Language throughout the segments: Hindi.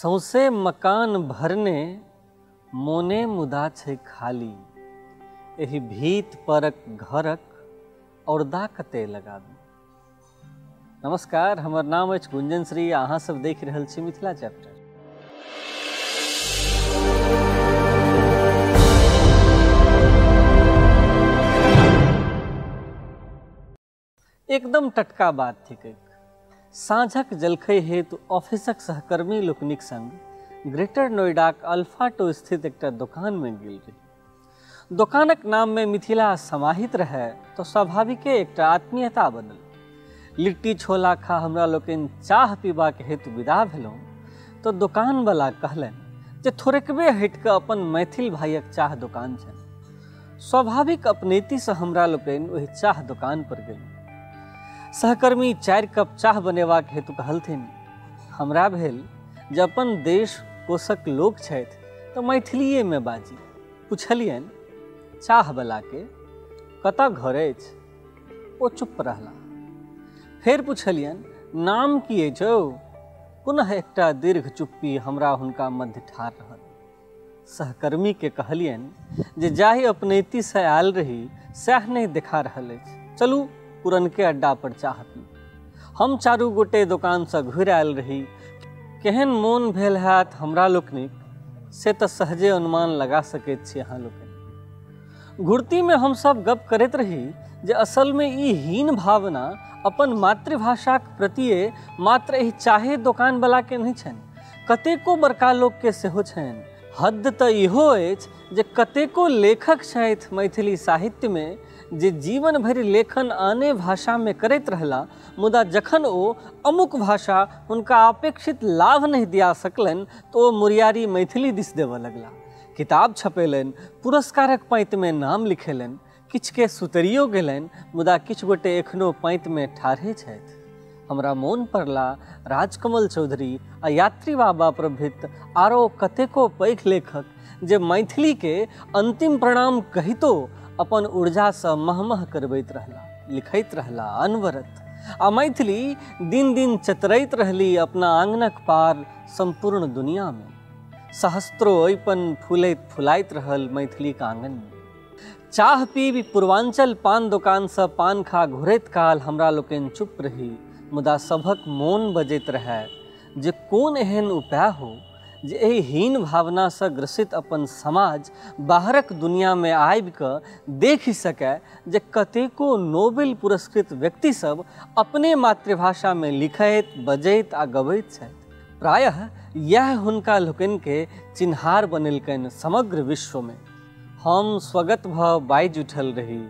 सौंसे मकान भरने मोने मुदा छै खाली, एहि भीत परक घरक औरदा कते लगाबी। नमस्कार, हमर नाम अछि गुंजन श्री। अहाँ सब देख रहल छी मिथिला चैप्टर। एकदम टटका बात थिक। साँझक जलखै हेतु ऑफिसक सहकर्मी लोकनिक संग ग्रेटर नोएडाक अल्फाटो स्थित एकटा दोकान में गेल रही। दोकानक नाम में मिथिला समाहित रहे तो स्वाभाविके एकटा आत्मीयता बनल। लिट्टी छोला खा हमरा लोकनि चाह पीबाक हेतु विदा भेलहुँ तो दोकानवला कहलनि जे थोड़ेकबे हटि कऽ अपन मैथिल भाइक चाह दोकान छनि। स्वाभाविक अपनैतिसँ हमरा लोकनि ओहि चाह दोकान पर गेलहुँ। सहकर्मी 4 कप चाह बनेबाक हेतु कहलथिन। हमरा भेल जे अपन देश कोशक लोक छथि तऽ मैथिलीए में बाजी। पुछलियनि चाह बला के कतऽ घर अछि? ओ चुप रहला। फेर पुछलियनि नाम की अछि यौ? पुनः एकटा दीर्घ चुप्पी हमरा हुनका मध्य ठाढ़ रहल। सहकर्मी के कहलियनि जे जाहि अपनैति से आयल रही सएह नहि देखा रहल अछि। चलू पुरनके अड्डा पर चाह पी। हम चारू गोटे दोकान से घुरि आयल रही। केहन मोन भेल हैत हमरा लोकनिक से तऽ सहजे अनुमान लगा सकैत छी अहाँ लोकनि। घुरती में हम सब गप करैत रही जे असल में ई हीन भावना अपन मातृभाषाक प्रतिये मात्र एहि चाहे दोकान वाला के नहीं छनि, कतेको बड़का लोक के सेहो छनि। हद तऽ इहो अछि जे कतेको लेखक छथि मैथिली साहित्य में जे जीवन भरि लेखन आने भाषा में करैत रहला, मुदा जखन ओ अमुक भाषा हुनका अपेक्षित लाभ नहीं दिया सकलनि तो ओ मुरियारी मैथिली दिस देबऽ लगला। किताब छपेलनि, पुरस्कारक पैंत में नाम लिखेलनि, किछु के सुतरियो गेलनि, मुदा किछु गोटे एखनो पैंत में ठाढ़े छथि। हमरा मोन पड़ला राजकमल चौधरी आ यात्री बाबा प्रभृत आरो कतेको पैघ लेखक जे मैथिली के अंतिम प्रणाम कहितो अपन ऊर्जा से महमह करबैत रहला, लिखैत रहला अनवरत। आ मैथिली दिन दिन चतरैत रहली अपना आंगनक पार संपूर्ण दुनिया में। सहस्त्रो अइपन फूलैत फुलाइत रहल मैथिली के आंगन में। चाह पीबी पूर्वांचल पान दोकान से पान खा घुरैत काल हमरा लोकनि चुप रही, मुदा सभक मोन बजैत रहे जे कोन एहन उपाय हो जे एहि हीन भावना से ग्रसित अपन समाज बाहरक दुनिया में आबि कऽ देखि सकै जे कतेको नोबेल पुरस्कृत व्यक्ति सब अपने मातृभाषा में लिखैत बजैत आ गबैत छथि। प्रायः यह हुनका लोकनि के चिन्हार बनेलकनि समग्र विश्व में। हम स्वगत भऽ बाजि उठल रही,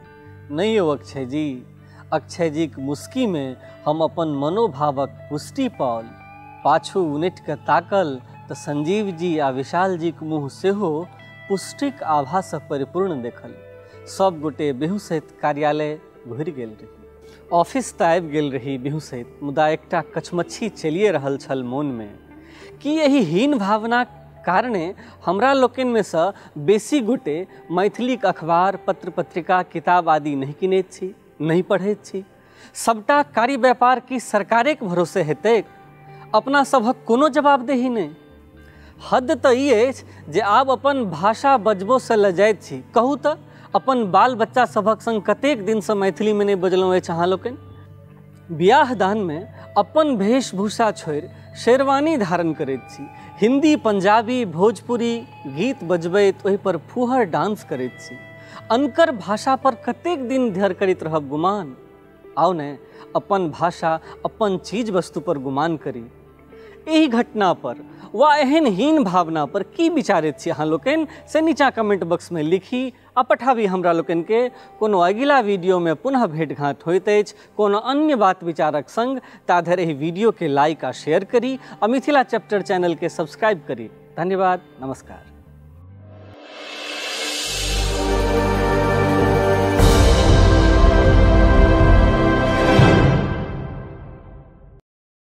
नहीं यौ अक्षय जी। अक्षय जी के मुस्की में हम अपन मनोभावक पुष्टि पाओल। पाछू उनटि कऽ ताकल तऽ संजीव जी आ विशाल जी के मुँह सेहो पुष्टिक आभा से परिपूर्ण देखल। सब गोटे बेहुसैत कार्यालय घुरि गेल रही। ऑफिस तऽ आबि गेल रही बेहुसैत, मुदा एकटा कचमच्छी चलिए रहल छल मोन में कि एहि हीन भावना कारणे हमरा लोकनि में से बेसी गोटे मैथिलीक अखबार पत्र पत्रिका किताब आदि नहीं किनैत छी, नहीं पढ़ैत छी। सबटा कारी व्यापार की सरकारे के भरोसे हेतै? अपना सभक कोनो जवाबदेही नहीं। हद तऽ ई अछि जे आब अपन भाषा बजबो से लजाइत छी। कहू तऽ अपन बाल बच्चा सभक संग कतेक दिन से मैथिली में नहीं बजलहुँ अछि अहाँ लोकनि। बियाह दान में अपन वेशभूषा छोड़ि शेरवानी धारण करैत छी। हिंदी पंजाबी भोजपुरी गीत बजबैत ओहि पर फूहर डांस करैत छी। अनकर भाषा पर कतेक दिन धरि करैत रहब गुमान? आउ ने अपन भाषा अपन चीज वस्तु पर गुमान करी। एहि घटना पर वा एहन हीन भावना पर की विचारैत छी अहाँ लोकनि से नीचा कमेंट बॉक्स में लिखी आ पठाबी हमरा लोकनि के। कोनो अगिला वीडियो में पुनः भेंट घाट होइत अछि कोनो अन्य बात विचारक संग। ता धरि एहि वीडियो के लाइक आ शेयर करी आ मिथिला चैप्टर चैनल के सब्सक्राइब करी। धन्यवाद, नमस्कार।